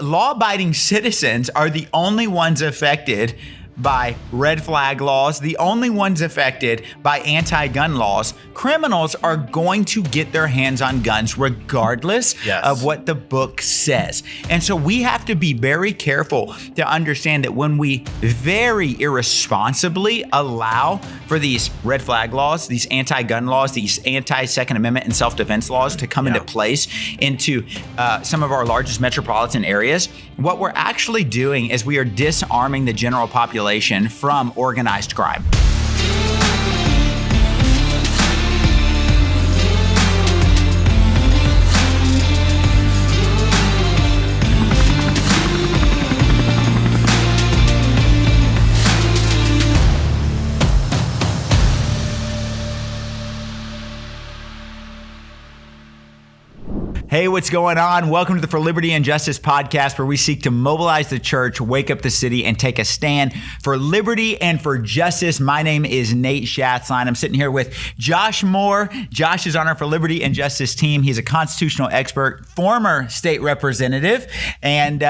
law-abiding citizens are the only ones affected by red flag laws, the only ones affected by anti-gun laws. Criminals are going to get their hands on guns regardless of what the book says. And so we have to be very careful to understand that when we very irresponsibly allow for these red flag laws, these anti-gun laws, these anti-Second Amendment and self-defense laws to come into place into some of our largest metropolitan areas, what we're actually doing is we are disarming the general population from organized crime. Hey, what's going on? Welcome to the For Liberty and Justice podcast, where we seek to mobilize the church, wake up the city, and take a stand for liberty and for justice. My name is Nate Schatzline. I'm sitting here with Josh Moore. Josh is on our For Liberty and Justice team. He's a constitutional expert, former state representative, and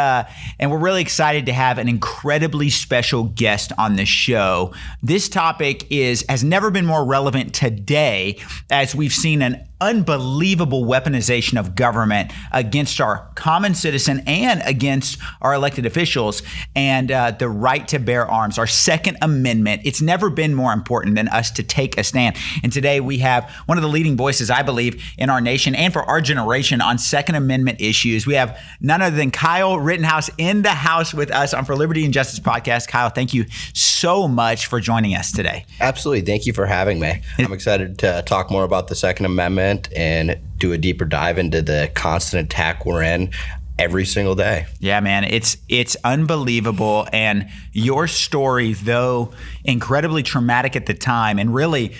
we're really excited to have an incredibly special guest on the show. This topic has never been more relevant today, as we've seen an unbelievable weaponization of government against our common citizen and against our elected officials, and the right to bear arms, our Second Amendment. It's never been more important than us to take a stand. And today we have one of the leading voices, I believe, in our nation and for our generation on Second Amendment issues. We have none other than Kyle Rittenhouse in the house with us on For Liberty and Justice podcast. Kyle, thank you so much for joining us today. Absolutely. Thank you for having me. I'm excited to talk more about the Second Amendment and do a deeper dive into the constant attack we're in every single day. Yeah, man, it's unbelievable. And your story, though incredibly traumatic at the time, and really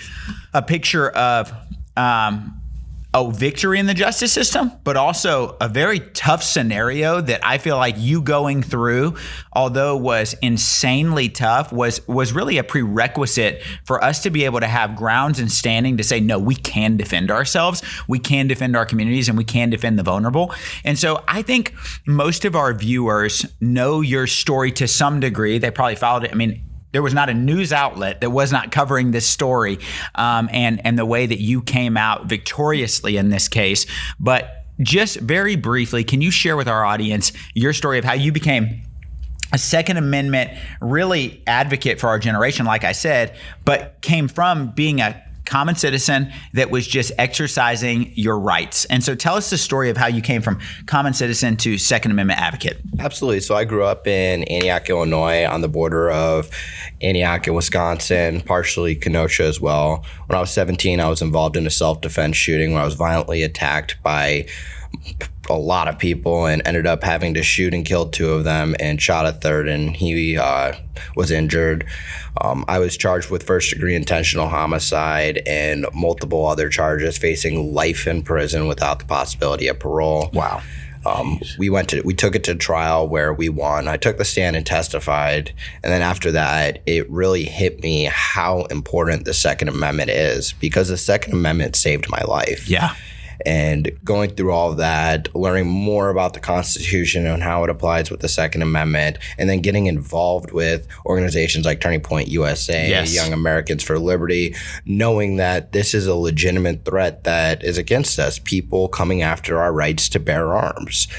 a picture of a victory in the justice system, but also a very tough scenario that I feel like you going through, although was insanely tough, was really a prerequisite for us to be able to have grounds and standing to say, no, we can defend ourselves, we can defend our communities, and we can defend the vulnerable. And so I think most of our viewers know your story to some degree. They probably followed it. I mean, there was not a news outlet that was not covering this story and the way that you came out victoriously in this case. But just very briefly, can you share with our audience your story of how you became a Second Amendment really advocate for our generation, like I said, but came from being a common citizen that was just exercising your rights? And so tell us the story of how you came from common citizen to Second Amendment advocate. Absolutely. So I grew up in Antioch, Illinois, on the border of Antioch and Wisconsin, partially Kenosha as well. When I was 17, I was involved in a self-defense shooting where I was violently attacked by a lot of people and ended up having to shoot and kill two of them and shot a third, and he was injured. I was charged with first-degree intentional homicide and multiple other charges, facing life in prison without the possibility of parole. Wow. We took it to trial where we won. I took the stand and testified. And then after that, it really hit me how important the Second Amendment is, because the Second Amendment saved my life. Yeah. And going through all of that, learning more about the Constitution and how it applies with the Second Amendment, and then getting involved with organizations like Turning Point USA, Young Americans for Liberty, knowing that this is a legitimate threat that is against us, people coming after our rights to bear arms.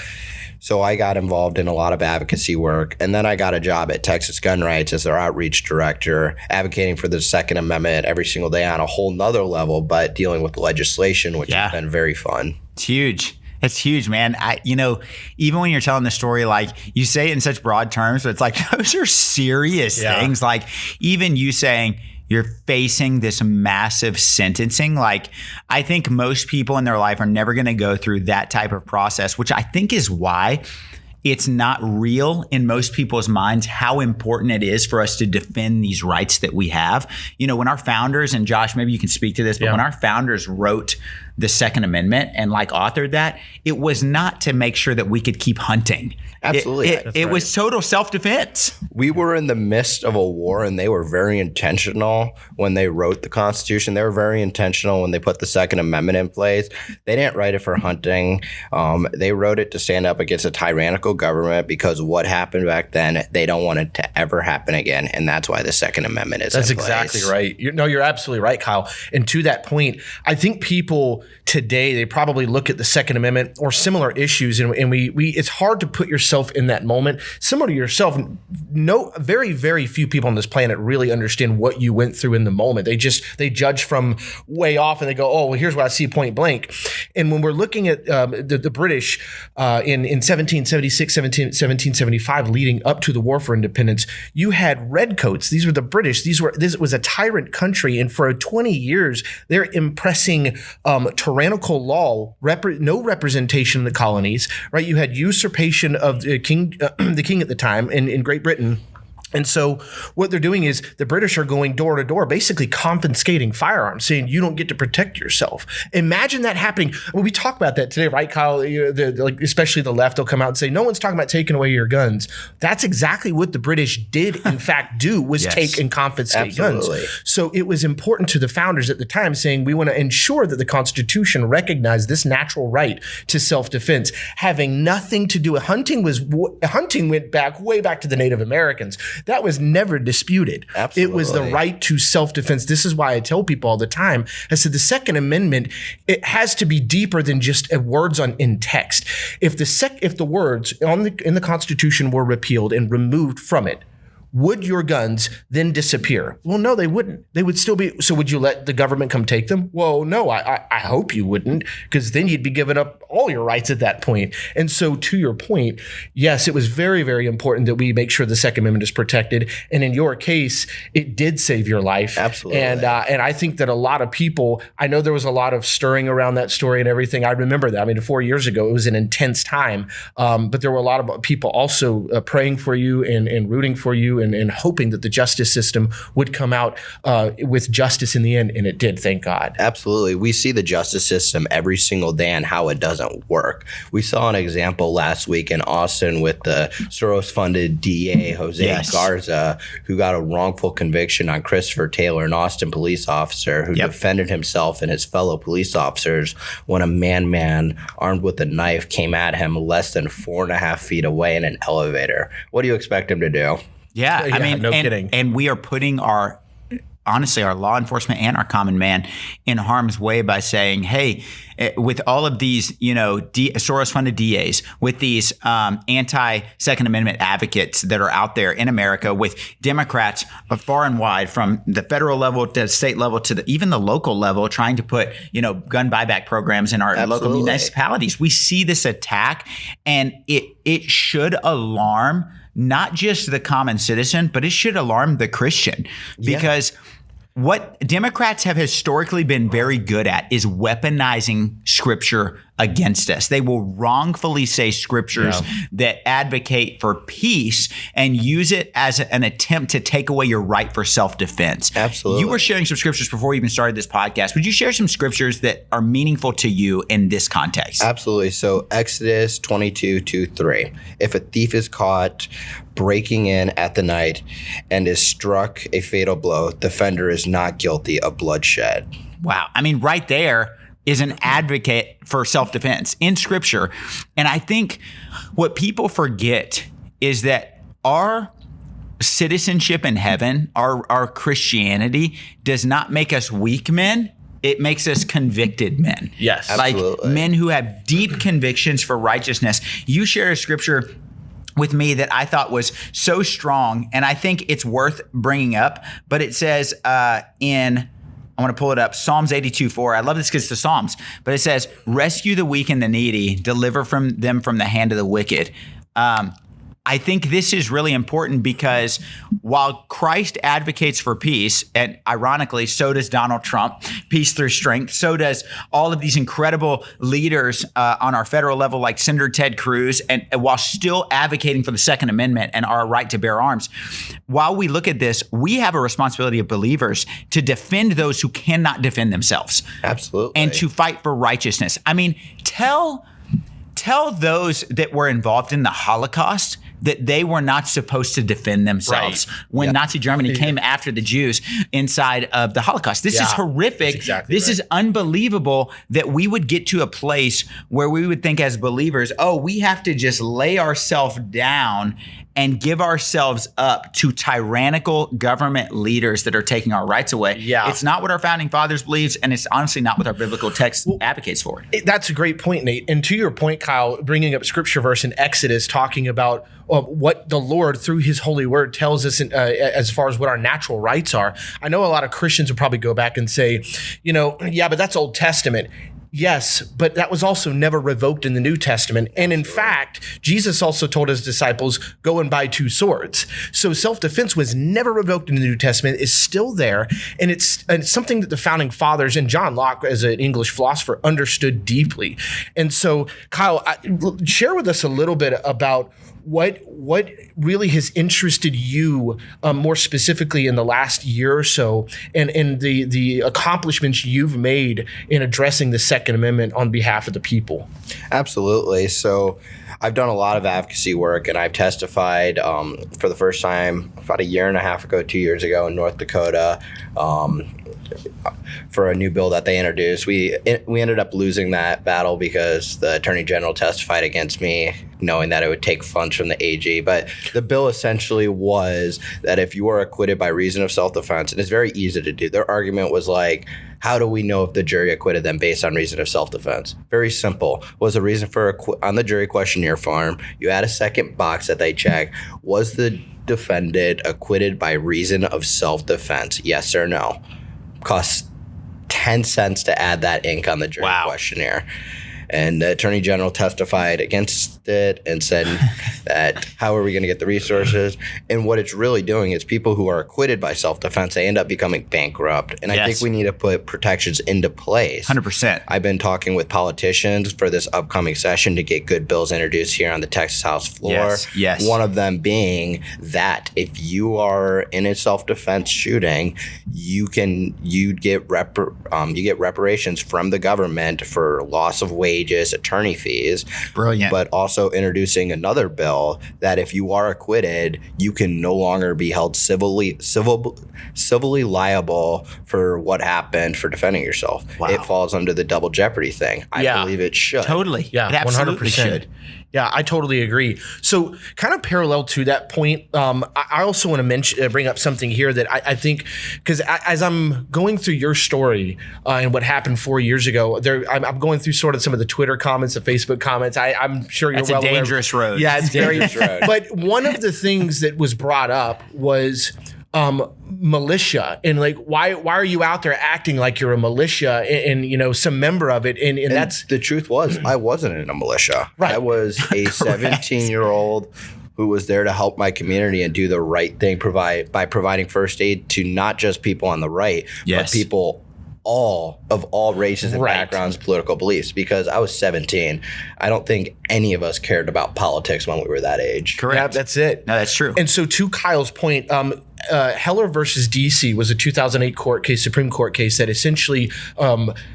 So I got involved in a lot of advocacy work, and then I got a job at Texas Gun Rights as their outreach director, advocating for the Second Amendment every single day on a whole nother level, but dealing with legislation, which has been very fun. It's huge. It's huge, man. Even when you're telling the story, like you say it in such broad terms, but it's like those are serious things. Like even you saying you're facing this massive sentencing. Like, I think most people in their life are never going to go through that type of process, which I think is why it's not real in most people's minds how important it is for us to defend these rights that we have. You know, when our founders, and Josh, maybe you can speak to this, but when our founders wrote the Second Amendment and like authored that, it was not to make sure that we could keep hunting. Absolutely. It was total self-defense. We were in the midst of a war, and they were very intentional when they wrote the Constitution. They were very intentional when they put the Second Amendment in place. They didn't write it for hunting. They wrote it to stand up against a tyrannical government, because what happened back then, they don't want it to ever happen again. And that's why the Second Amendment is in place. That's exactly right. You're absolutely right, Kyle. And to that point, I think people today, they probably look at the Second Amendment or similar issues, and we it's hard to put yourself in that moment. Similar to yourself, very, very few people on this planet really understand what you went through in the moment. They judge from way off, and they go, oh, well, here's what I see point blank. And when we're looking at the British in 1776, 1775, leading up to the War for Independence, you had redcoats. These were the British. This was a tyrant country, and for 20 years, they're impressing tyrannical law, no representation in the colonies. Right? You had usurpation of the king at the time in Great Britain. And so what they're doing is the British are going door to door, basically confiscating firearms, saying you don't get to protect yourself. Imagine that happening. Well, we talk about that today, right, Kyle? Especially the left will come out and say, no one's talking about taking away your guns. That's exactly what the British did, in fact, do, was take and confiscate guns. So it was important to the founders at the time, saying we want to ensure that the Constitution recognized this natural right to self-defense, having nothing to do with hunting. Hunting went way back to the Native Americans. That was never disputed. Absolutely. It was the right to self-defense. This is why I tell people all the time, I said the Second Amendment, it has to be deeper than just words in text. If the words in the Constitution were repealed and removed from it, would your guns then disappear? Well, no, they wouldn't. They would still be. So would you let the government come take them? Well, no, I hope you wouldn't, because then you'd be giving up all your rights at that point. And so to your point, yes, it was very, very important that we make sure the Second Amendment is protected. And in your case, it did save your life. Absolutely. And I think that a lot of people, I know there was a lot of stirring around that story and everything. I remember that. I mean, 4 years ago, it was an intense time. But there were a lot of people also praying for you and rooting for you and hoping that the justice system would come out with justice in the end, and it did, thank God. Absolutely. We see the justice system every single day and how it doesn't work. We saw an example last week in Austin with the Soros-funded DA, Jose Garza, who got a wrongful conviction on Christopher Taylor, an Austin police officer who defended himself and his fellow police officers when a man armed with a knife came at him less than 4.5 feet away in an elevator. What do you expect him to do? Yeah, I mean, no kidding. And we are putting our law enforcement and our common man in harm's way by saying, hey, with all of these, Soros-funded DAs, with these anti-Second Amendment advocates that are out there in America, with Democrats far and wide, from the federal level to the state level to even the local level, trying to put, gun buyback programs in our local municipalities. We see this attack, and it should alarm not just the common citizen, but it should alarm the Christian, because what Democrats have historically been very good at is weaponizing scripture against us. They will wrongfully say scriptures that advocate for peace and use it as an attempt to take away your right for self-defense. Absolutely. You were sharing some scriptures before we even started this podcast. Would you share some scriptures that are meaningful to you in this context? Absolutely. So Exodus 22:2-3. If a thief is caught breaking in at the night and is struck a fatal blow, the offender is not guilty of bloodshed. Wow. I mean, right there is an advocate for self-defense in scripture. And I think what people forget is that our citizenship in heaven, our Christianity, does not make us weak men. It makes us convicted men. Yes. Absolutely. Like men who have deep convictions for righteousness. You share a scripture with me that I thought was so strong, and I think it's worth bringing up. But it says I want to pull it up, Psalms 82:4. I love this because it's the Psalms, but it says, rescue the weak and the needy, deliver them from the hand of the wicked. I think this is really important because while Christ advocates for peace, and ironically, so does Donald Trump, peace through strength, so does all of these incredible leaders on our federal level like Senator Ted Cruz, and while still advocating for the Second Amendment and our right to bear arms, while we look at this, we have a responsibility of believers to defend those who cannot defend themselves. Absolutely. And to fight for righteousness. I mean, tell those that were involved in the Holocaust that they were not supposed to defend themselves when Nazi Germany came after the Jews inside of the Holocaust. This is horrific. Exactly this is unbelievable that we would get to a place where we would think as believers, oh, we have to just lay ourselves down and give ourselves up to tyrannical government leaders that are taking our rights away. Yeah. It's not what our founding fathers believes, and it's honestly not what our biblical text advocates for. That's a great point, Nate. And to your point, Kyle, bringing up scripture verse in Exodus, talking about what the Lord through his holy word tells us as far as what our natural rights are. I know a lot of Christians will probably go back and say, but that's Old Testament. Yes, but that was also never revoked in the New Testament. And in fact, Jesus also told his disciples, go and buy 2 swords. So self-defense was never revoked in the New Testament. It's still there. And it's something that the founding fathers and John Locke, as an English philosopher, understood deeply. And so, Kyle, share with us a little bit about what really has interested you more specifically in the last year or so, and the accomplishments you've made in addressing the Second Amendment on behalf of the people. Absolutely. So I've done a lot of advocacy work, and I've testified for the first time about 1.5 years ago, 2 years ago in North Dakota for a new bill that they introduced. We ended up losing that battle because the Attorney General testified against me, knowing that it would take funds from the AG. But the bill essentially was that if you are acquitted by reason of self-defense, and it's very easy to do. Their argument was like, how do we know if the jury acquitted them based on reason of self-defense? Very simple. Was the reason for on the jury questionnaire form, you had a second box that they check. Was the defendant acquitted by reason of self-defense? Yes or no? Costs 10 cents to add that ink on the jury questionnaire. And the Attorney General testified against it and said that how are we going to get the resources? And what it's really doing is people who are acquitted by self-defense, they end up becoming bankrupt. And I think we need to put protections into place. 100%. I've been talking with politicians for this upcoming session to get good bills introduced here on the Texas House floor. Yes. One of them being that if you are in a self-defense shooting, you get reparations from the government for loss of wages, attorney fees. Brilliant. But also introducing another bill that if you are acquitted, you can no longer be held civilly liable for what happened for defending yourself. Wow. It falls under the double jeopardy thing. I believe it should. Totally. Yeah, it absolutely 100%. should. Yeah, I totally agree. So kind of parallel to that point, I also want to bring up something here that I think, because as I'm going through your story and what happened 4 years ago, I'm going through sort of some of the Twitter comments, the Facebook comments. I'm sure you're well aware. It's a dangerous road. Yeah, it's very dangerous road. But one of the things that was brought up was militia, and like why are you out there acting like you're a militia and some member of it, and that's the truth was I wasn't in a militia. Right. I was a 17-year-old who was there to help my community and do the right thing, by providing first aid to not just people on the right, but people of all races and backgrounds, political beliefs, because I was 17. I don't think any of us cared about politics when we were that age. Correct. Yeah, that's it. No, that's true. And so to Kyle's point, Heller versus DC was a 2008 Supreme Court case that essentially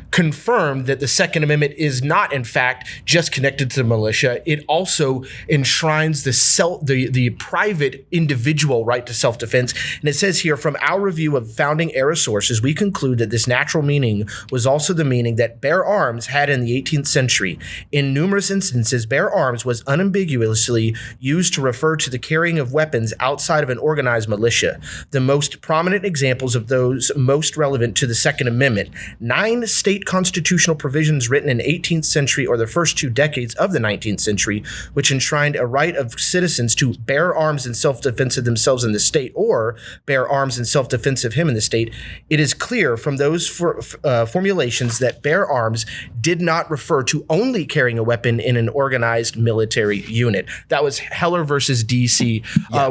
confirmed that the Second Amendment is not, in fact, just connected to the militia. It also enshrines the private individual right to self-defense. And it says here, from our review of founding era sources, we conclude that this natural meaning was also the meaning that bear arms had in the 18th century. In numerous instances, bear arms was unambiguously used to refer to the carrying of weapons outside of an organized militia. The most prominent examples of those most relevant to the Second Amendment: 9 state state constitutional provisions written in 18th century or the first 2 decades of the 19th century, which enshrined a right of citizens to bear arms in self-defense of themselves in the state or bear arms in self-defense of him in the state, it is clear from those formulations that bear arms did not refer to only carrying a weapon in an organized military unit. That was Heller versus DC,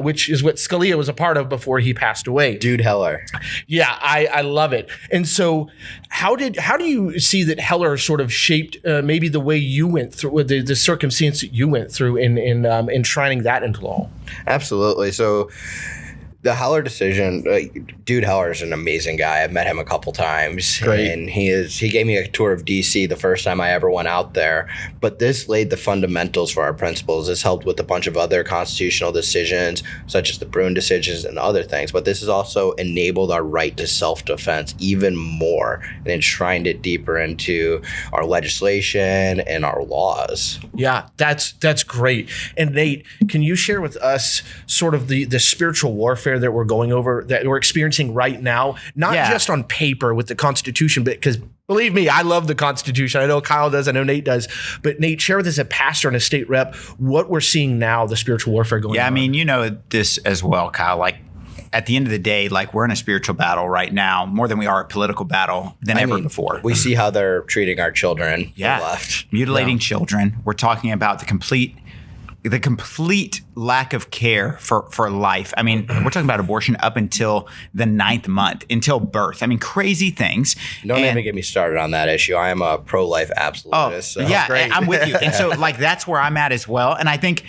which is what Scalia was a part of before he passed away. Dude Heller. Yeah, I love it. And so how do you see that Heller sort of shaped maybe the way you went through, the circumstance that you went through in enshrining that into law? Absolutely. So the Heller decision, Dude Heller is an amazing guy. I've met him a couple times. Great. And he gave me a tour of DC the first time I ever went out there. But this laid the fundamentals for our principles. This helped with a bunch of other constitutional decisions, such as the Bruin decisions and other things. But this has also enabled our right to self-defense even more and enshrined it deeper into our legislation and our laws. Yeah, that's great. And Nate, can you share with us sort of the spiritual warfare that we're experiencing right now, not just on paper with the Constitution, but because believe me, I love the Constitution. I know Kyle does, I know Nate does, but Nate, share with us as a pastor and a state rep what we're seeing now, the spiritual warfare going on. Yeah, I mean, you know this as well, Kyle, like at the end of the day, like we're in a spiritual battle right now, more than we are a political battle than ever before. We see how they're treating our children. Yeah, left. Mutilating children. We're talking about the complete lack of care for life. I mean, we're talking about abortion up until the 9th month, until birth. I mean, crazy things. Don't even get me started on that issue. I am a pro-life absolutist. Oh, yeah, I'm with you. And so like that's where I'm at as well. And I think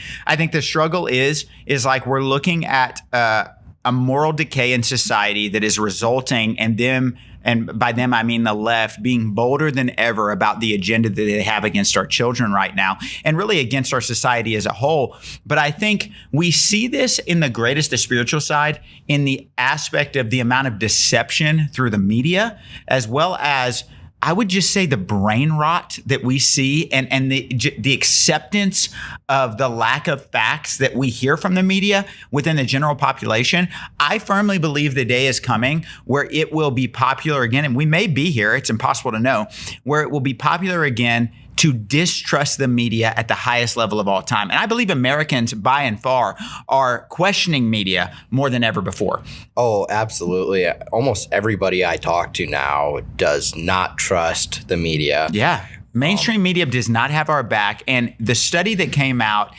the struggle is like we're looking at a moral decay in society that is resulting in them, and by them I mean the left, being bolder than ever about the agenda that they have against our children right now and really against our society as a whole. But I think we see this in the greatest, the spiritual side, in the aspect of the amount of deception through the media, as well as I would just say the brain rot that we see and the acceptance of the lack of facts that we hear from the media within the general population. I firmly believe the day is coming where it will be popular again, and we may be here, it's impossible to know, where it will be popular again to distrust the media at the highest level of all time. And I believe Americans, by and far, are questioning media more than ever before. Oh, absolutely. Almost everybody I talk to now does not trust the media. Yeah. Mainstream media does not have our back. And the study that came out,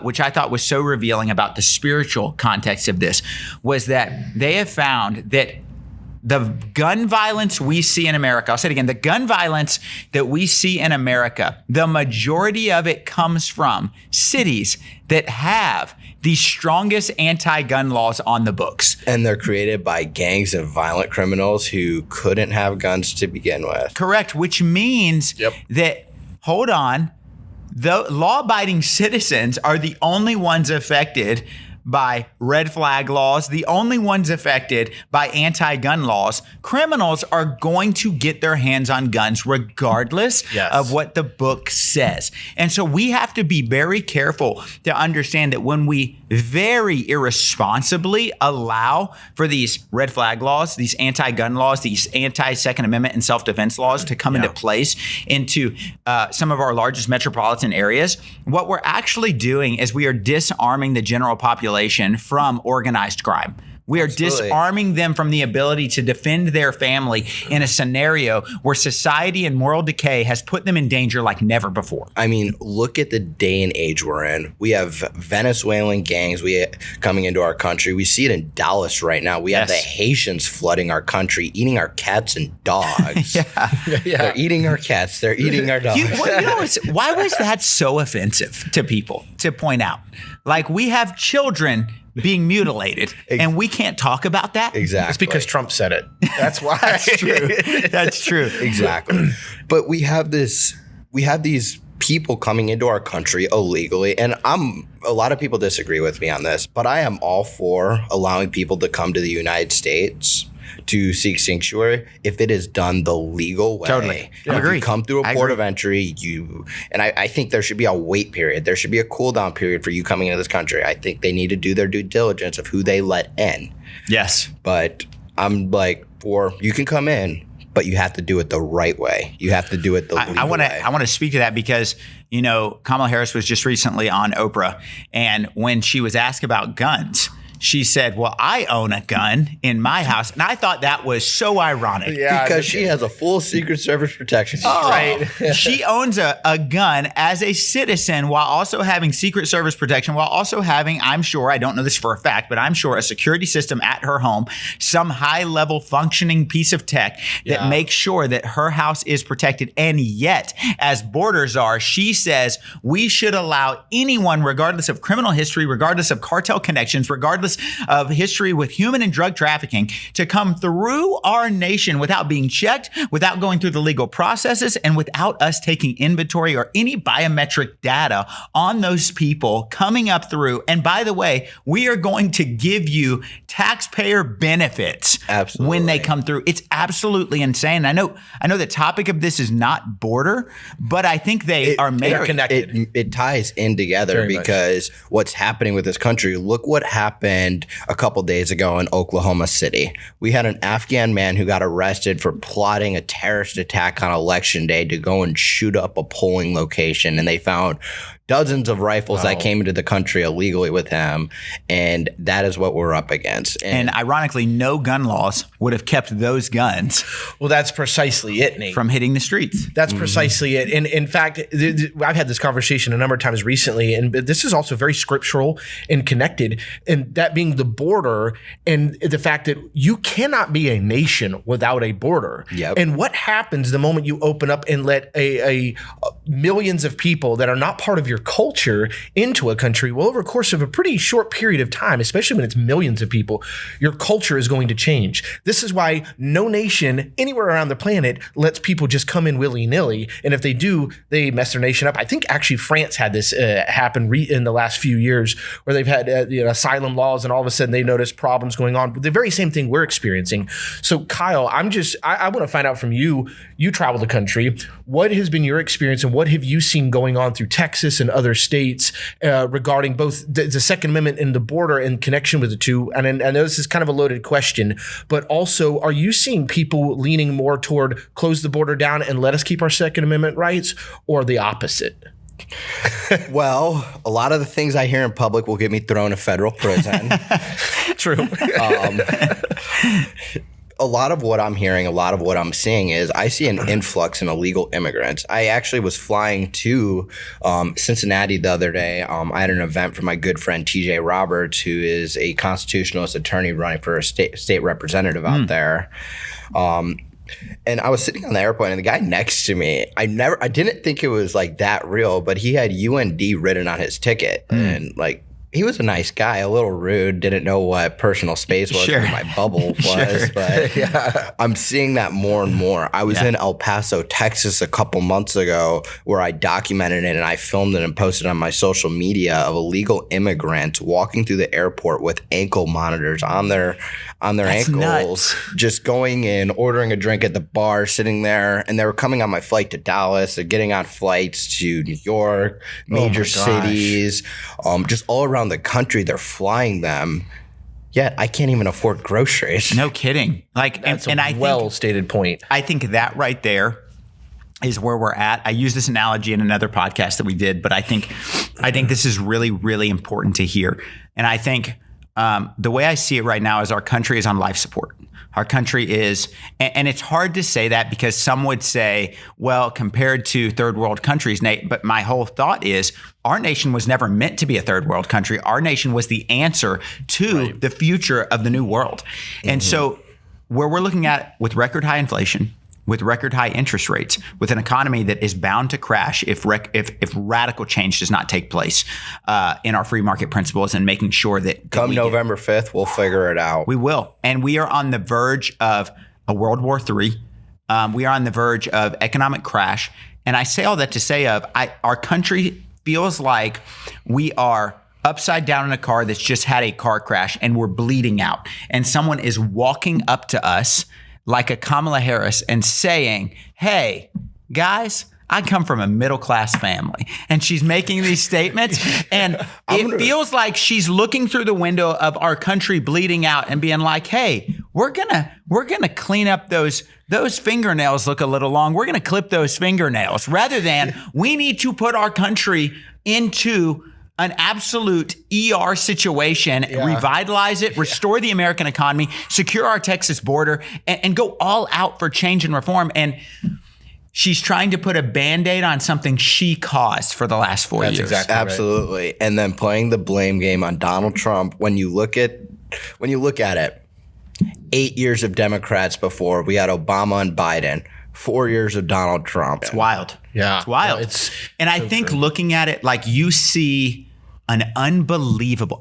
which I thought was so revealing about the spiritual context of this, was that they have found that the gun violence we see in America, I'll say it again, the gun violence that we see in America, the majority of it comes from cities that have the strongest anti-gun laws on the books. And they're created by gangs of violent criminals who couldn't have guns to begin with. Correct, which means that, hold on, the law-abiding citizens are the only ones affected by red flag laws, the only ones affected by anti-gun laws. Criminals are going to get their hands on guns regardless of what the book says. And so we have to be very careful to understand that when we very irresponsibly allow for these red flag laws, these anti-gun laws, these anti-Second Amendment and self-defense laws to come into place into some of our largest metropolitan areas, what we're actually doing is we are disarming the general population from organized crime. We are disarming them from the ability to defend their family in a scenario where society and moral decay has put them in danger like never before. I mean, look at the day and age we're in. We have Venezuelan gangs coming into our country. We see it in Dallas right now. We have the Haitians flooding our country, eating our cats and dogs. They're eating our cats. They're eating our dogs. Why was that so offensive to people to point out? Like, we have children being mutilated, and we can't talk about that? Exactly. It's because Trump said it. That's why. That's true. That's true. Exactly. But we have these people coming into our country illegally, and a lot of people disagree with me on this, but I am all for allowing people to come to the United States to seek sanctuary if it is done the legal way. Totally. I agree. You come through a port of entry, I think there should be a wait period. There should be a cool down period for you coming into this country. I think they need to do their due diligence of who they let in. Yes. But I'm like, you can come in, but you have to do it the right way. You have to do it the legal way. I want to speak to that because, Kamala Harris was just recently on Oprah, and when she was asked about guns, she said, well, I own a gun in my house. And I thought that was so ironic. Yeah, because she has a full Secret Service protection. Right. She owns a gun as a citizen while also having Secret Service protection, while also having, I'm sure, I don't know this for a fact, but I'm sure a security system at her home, some high level functioning piece of tech that makes sure that her house is protected. And yet, as borders are, she says we should allow anyone, regardless of criminal history, regardless of cartel connections, regardless of history with human and drug trafficking, to come through our nation without being checked, without going through the legal processes, and without us taking inventory or any biometric data on those people coming up through. And by the way, we are going to give you taxpayer benefits when they come through. It's absolutely insane. I know the topic of this is not border, but I think they are married. Connected. It ties in together because what's happening with this country, look what happened a couple days ago in Oklahoma City. We had an Afghan man who got arrested for plotting a terrorist attack on Election Day to go and shoot up a polling location, and they found dozens of rifles that came into the country illegally with him, and that is what we're up against. And ironically, no gun laws would have kept those guns. Well, that's precisely it, Nate. From hitting the streets. That's precisely it. And in fact, I've had this conversation a number of times recently, and this is also very scriptural and connected, and that being the border and the fact that you cannot be a nation without a border. Yep. And what happens the moment you open up and let a millions of people that are not part of your culture into a country? Well, over the course of a pretty short period of time, especially when it's millions of people, your culture is going to change. This is why no nation anywhere around the planet lets people just come in willy-nilly. And if they do, they mess their nation up. I think actually France had this happen in the last few years, where they've had asylum laws, and all of a sudden they notice problems going on. But the very same thing we're experiencing. So Kyle, I want to find out from you. You travel the country. What has been your experience, and what have you seen going on through Texas and other states regarding both the Second Amendment and the border in connection with the two? And I know this is kind of a loaded question, but also, are you seeing people leaning more toward close the border down and let us keep our Second Amendment rights, or the opposite? Well, a lot of the things I hear in public will get me thrown in federal prison. True. A lot of what I'm hearing, a lot of what I'm seeing is I see an influx in illegal immigrants. I actually was flying to Cincinnati the other day. I had an event for my good friend TJ Roberts, who is a constitutionalist attorney running for a state representative out there. And I was sitting on the airplane, and the guy next to me, I didn't think it was like that real, but he had UND written on his ticket, and like, he was a nice guy, a little rude, didn't know what personal space was, where my bubble was, but I'm seeing that more and more. I was in El Paso, Texas a couple months ago, where I documented it, and I filmed it and posted on my social media, of illegal immigrants walking through the airport with ankle monitors on their That's ankles, nuts. just going in, ordering a drink at the bar, sitting there, and they were coming on my flight to Dallas, or getting on flights to New York, major cities, just all around the country. They're flying them, yet I can't even afford groceries. No kidding. Like, That's and I a well-stated point. I think that right there is where we're at. I use this analogy in another podcast that we did, but I think this is really, really important to hear. And I think the way I see it right now is our country is on life support. Our country is, and it's hard to say that because some would say, well, compared to third world countries, Nate, but my whole thought is our nation was never meant to be a third world country. Our nation was the answer to the future of the new world. And so where we're looking at with record high inflation, with record high interest rates, with an economy that is bound to crash if radical change does not take place in our free market principles, and making sure that come November 5th, we'll figure it out. We will. And we are on the verge of a World War III. We are on the verge of economic crash. And I say all that to say our country feels like we are upside down in a car that's just had a car crash, and we're bleeding out. And someone is walking up to us like a Kamala Harris and saying, hey, guys, I come from a middle-class family, and she's making these statements, and it feels like she's looking through the window of our country bleeding out and being like, hey, we're gonna clean up those fingernails look a little long. We're gonna clip those fingernails, rather than we need to put our country into an absolute ER situation, revitalize it, restore the American economy, secure our Texas border, and go all out for change and reform. And she's trying to put a Band-Aid on something she caused for the last 4 years. Exactly Absolutely. Right. And then playing the blame game on Donald Trump. When you look at it, 8 years of Democrats before, we had Obama and Biden, 4 years of Donald Trump. It's wild. Yeah. It's wild. And I think looking at it, like, you see an unbelievable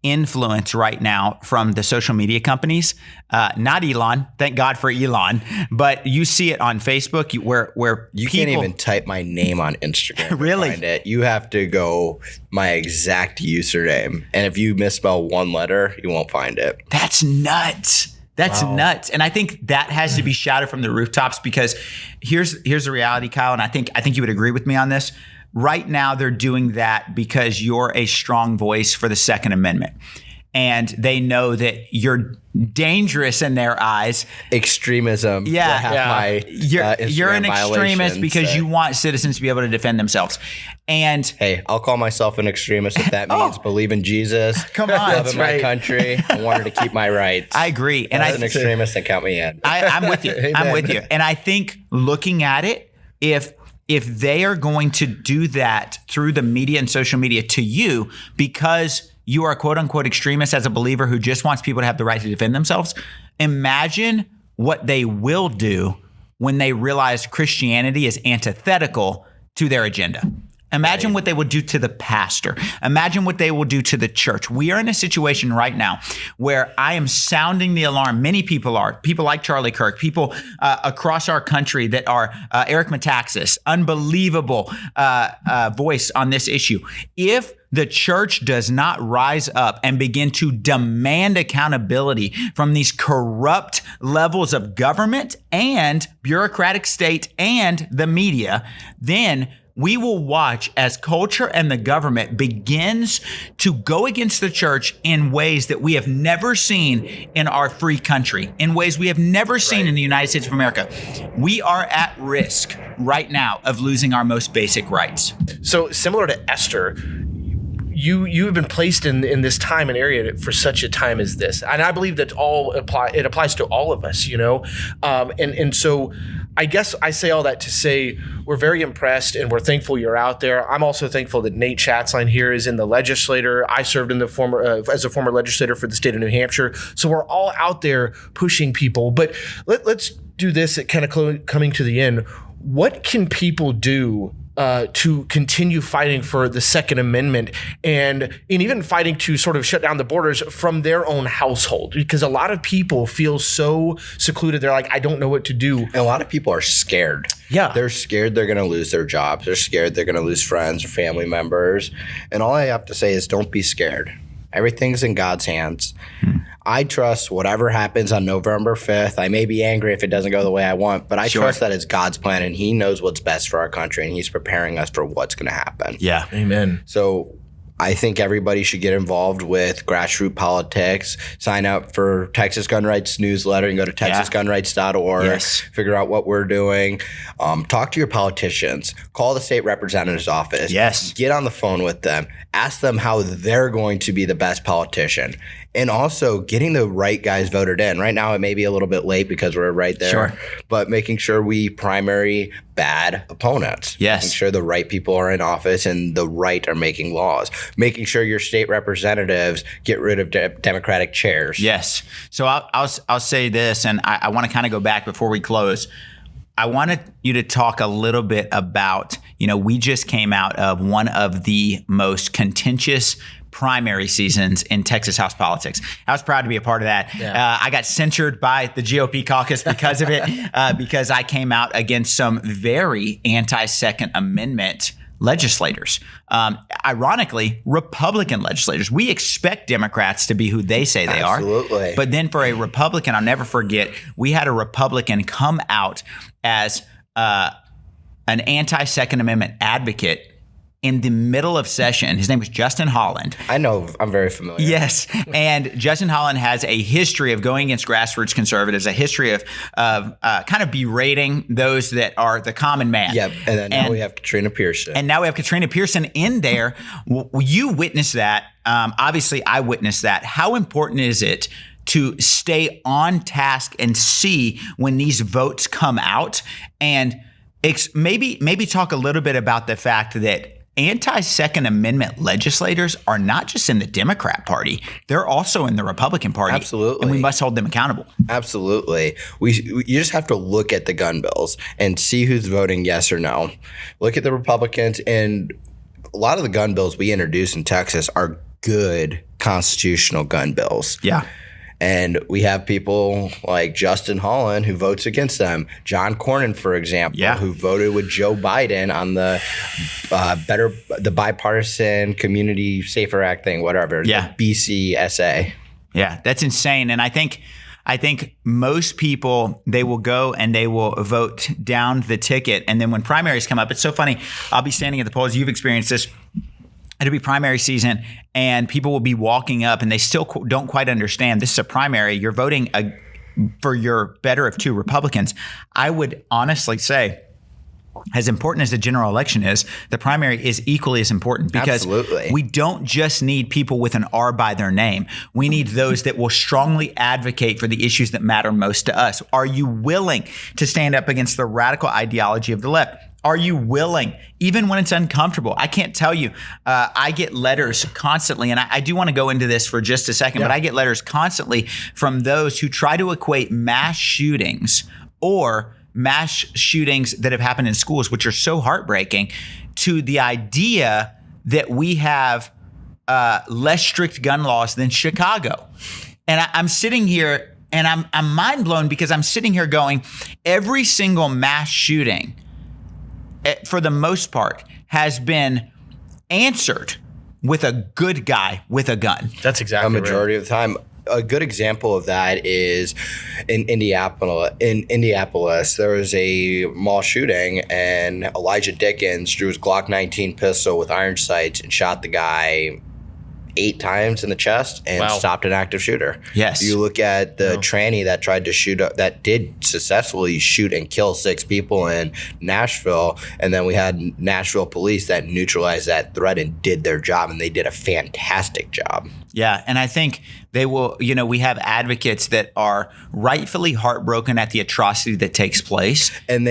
influence right now from the social media companies, not Elon, thank God for Elon, but you see it on Facebook where you can't even type my name on Instagram. Really? To find it. You have to go my exact username, and if you misspell one letter, you won't find it. That's nuts. That's nuts. And I think that has to be shouted from the rooftops, because here's the reality, Kyle, and I think you would agree with me on this. Right now, they're doing that because you're a strong voice for the Second Amendment. And they know that you're dangerous in their eyes. Extremism. Yeah. You're an extremist because you want citizens to be able to defend themselves. And hey, I'll call myself an extremist if that means believe in Jesus. Come on. Love my country. I wanted to keep my rights. I agree. And as an extremist, then count me in. I'm with you. I'm with you. And I think looking at it, if they are going to do that through the media and social media to you because you are a quote unquote extremist as a believer who just wants people to have the right to defend themselves, imagine what they will do when they realize Christianity is antithetical to their agenda. Imagine what they would do to the pastor. Imagine what they will do to the church. We are in a situation right now where I am sounding the alarm. Many people are. People like Charlie Kirk, people across our country that are Eric Metaxas, unbelievable voice on this issue. If the church does not rise up and begin to demand accountability from these corrupt levels of government and bureaucratic state and the media, then we will watch as culture and the government begins to go against the church in ways that we have never seen in our free country, in ways we have never seen in the United States of America. We are at risk right now of losing our most basic rights. So similar to Esther, you have been placed in this time and area for such a time as this, and I believe that it applies to all of us, and so I guess I say all that to say we're very impressed and we're thankful you're out there. I'm also thankful that Nate Schatzline here is in the legislature. I served in as a former legislator for the state of New Hampshire, so we're all out there pushing people. But let's do this at kind of coming to the end. What can people do to continue fighting for the Second Amendment and even fighting to sort of shut down the borders from their own household? Because a lot of people feel so secluded. They're like, I don't know what to do. And a lot of people are scared. Yeah. They're scared they're going to lose their jobs. They're scared they're going to lose friends or family members. And all I have to say is don't be scared. Everything's in God's hands. I trust whatever happens on November 5th. I may be angry if it doesn't go the way I want, but I trust that it's God's plan and he knows what's best for our country and he's preparing us for what's going to happen. Yeah. Amen. So I think everybody should get involved with grassroots politics. Sign up for Texas Gun Rights newsletter and go to texasgunrights.org. Yes. Figure out what we're doing. Talk to your politicians. Call the state representative's office. Yes. Get on the phone with them. Ask them how they're going to be the best politician. And also getting the right guys voted in. Right now it may be a little bit late because we're right there. Sure. But making sure we primary bad opponents. Yes. Making sure the right people are in office and the right are making laws. Making sure your state representatives get rid of Democratic chairs. Yes. So I'll say this, and I want to kind of go back before we close. I wanted you to talk a little bit about, we just came out of one of the most contentious primary seasons in Texas House politics. I was proud to be a part of that. Yeah. I got censured by the GOP caucus because of it, because I came out against some very anti-Second Amendment legislators. Ironically, Republican legislators. We expect Democrats to be who they say they Absolutely. Are. But then for a Republican, I'll never forget, we had a Republican come out as an anti-Second Amendment advocate in the middle of session. His name was Justin Holland. I know. I'm very familiar. Yes. And Justin Holland has a history of going against grassroots conservatives, a history of kind of berating those that are the common man. Yep. And then now we have Katrina Pearson. And now we have Katrina Pearson in there. You witnessed that. Obviously, I witnessed that. How important is it to stay on task and see when these votes come out? And maybe talk a little bit about the fact that anti-Second Amendment legislators are not just in the Democrat Party. They're also in the Republican Party. Absolutely. And we must hold them accountable. Absolutely. You just have to look at the gun bills and see who's voting yes or no. Look at the Republicans, and a lot of the gun bills we introduced in Texas are good constitutional gun bills. Yeah. And we have people like Justin Holland who votes against them. John Cornyn, for example, who voted with Joe Biden on the the bipartisan Community Safer Act thing, whatever. Yeah. The BCSA. Yeah, that's insane. And I think most people, they will go and they will vote down the ticket. And then when primaries come up, it's so funny. I'll be standing at the polls. You've experienced this. It'll be primary season, and people will be walking up, and they still don't quite understand. This is a primary. You're voting for your better of two Republicans. I would honestly say, as important as the general election is, the primary is equally as important, because we don't just need people with an R by their name. We need those that will strongly advocate for the issues that matter most to us. Are you willing to stand up against the radical ideology of the left? Are you willing, even when it's uncomfortable? I can't tell you. I get letters constantly, and I do want to go into this for just a second, but I get letters constantly from those who try to equate mass shootings or mass shootings that have happened in schools, which are so heartbreaking, to the idea that we have less strict gun laws than Chicago. And I'm sitting here, and I'm mind blown, because I'm sitting here going, every single mass shooting, for the most part, has been answered with a good guy with a gun. That's exactly a majority of the time. A good example of that is in Indianapolis. In Indianapolis, there was a mall shooting, and Elijah Dickens drew his Glock 19 pistol with iron sights and shot the guy 8 times in the chest and stopped an active shooter. Yes. You look at the tranny that tried to shoot up, that did successfully shoot and kill 6 people in Nashville, and then we had Nashville police that neutralized that threat and did their job, and they did a fantastic job. Yeah, and I think they will, we have advocates that are rightfully heartbroken at the atrocity that takes place. And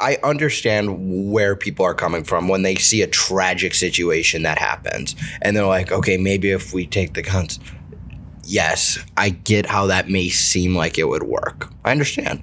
I understand where people are coming from when they see a tragic situation that happens. And they're like, okay, maybe if we take the guns. Yes, I get how that may seem like it would work. I understand.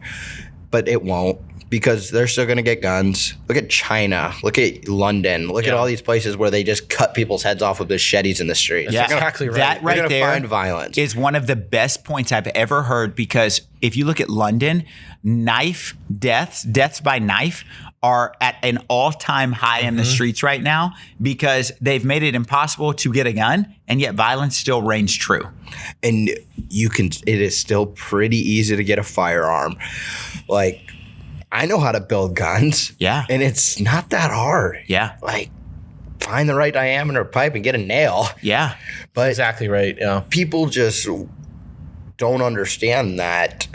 But it won't, because they're still going to get guns. Look at China. Look at London. Look at all these places where they just cut people's heads off with machetes in the streets. Yeah, exactly right. That right there find violence. Is one of the best points I've ever heard, because if you look at London, deaths by knife are at an all-time high in the streets right now, because they've made it impossible to get a gun, and yet violence still reigns true. And it is still pretty easy to get a firearm. Like, I know how to build guns. Yeah. And it's not that hard. Yeah. Like, find the right diameter pipe and get a nail. Yeah. But exactly right. Yeah. People just don't understand that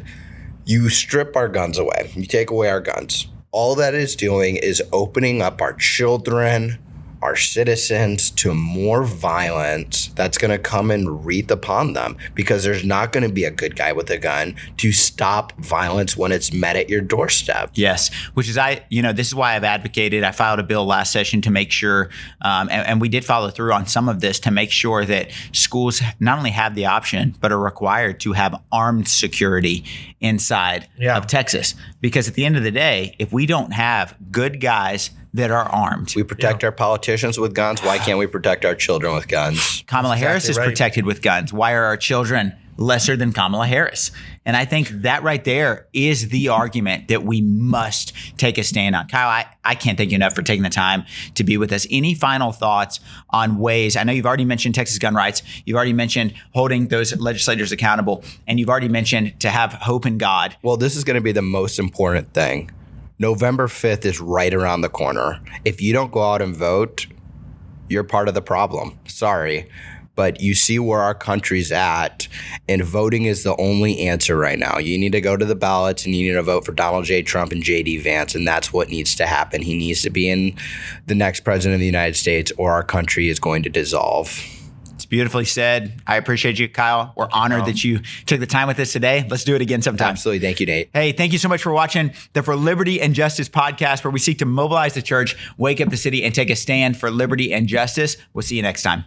you strip our guns away. You take away our guns. All that is doing is opening up our children, our citizens, to more violence that's going to come and wreath upon them, because there's not going to be a good guy with a gun to stop violence when it's met at your doorstep. Yes, which is this is why I've advocated. I filed a bill last session to make sure, and we did follow through on some of this, to make sure that schools not only have the option, but are required to have armed security inside of Texas. Because at the end of the day, if we don't have good guys that are armed. We protect our politicians with guns. Why can't we protect our children with guns? Kamala Harris is protected with guns. Why are our children lesser than Kamala Harris? And I think that right there is the argument that we must take a stand on. Kyle, I can't thank you enough for taking the time to be with us. Any final thoughts on ways? I know you've already mentioned Texas gun rights. You've already mentioned holding those legislators accountable. And you've already mentioned to have hope in God. Well, this is going to be the most important thing. November 5th is right around the corner. If you don't go out and vote, you're part of the problem. Sorry. But you see where our country's at, and voting is the only answer right now. You need to go to the ballots and you need to vote for Donald J. Trump and J.D. Vance, and that's what needs to happen. He needs to be in the next president of the United States, or our country is going to dissolve. It's beautifully said. I appreciate you, Kyle. We're honored that you took the time with us today. Let's do it again sometime. Absolutely. Thank you, Nate. Hey, thank you so much for watching the For Liberty and Justice podcast, where we seek to mobilize the church, wake up the city, and take a stand for liberty and justice. We'll see you next time.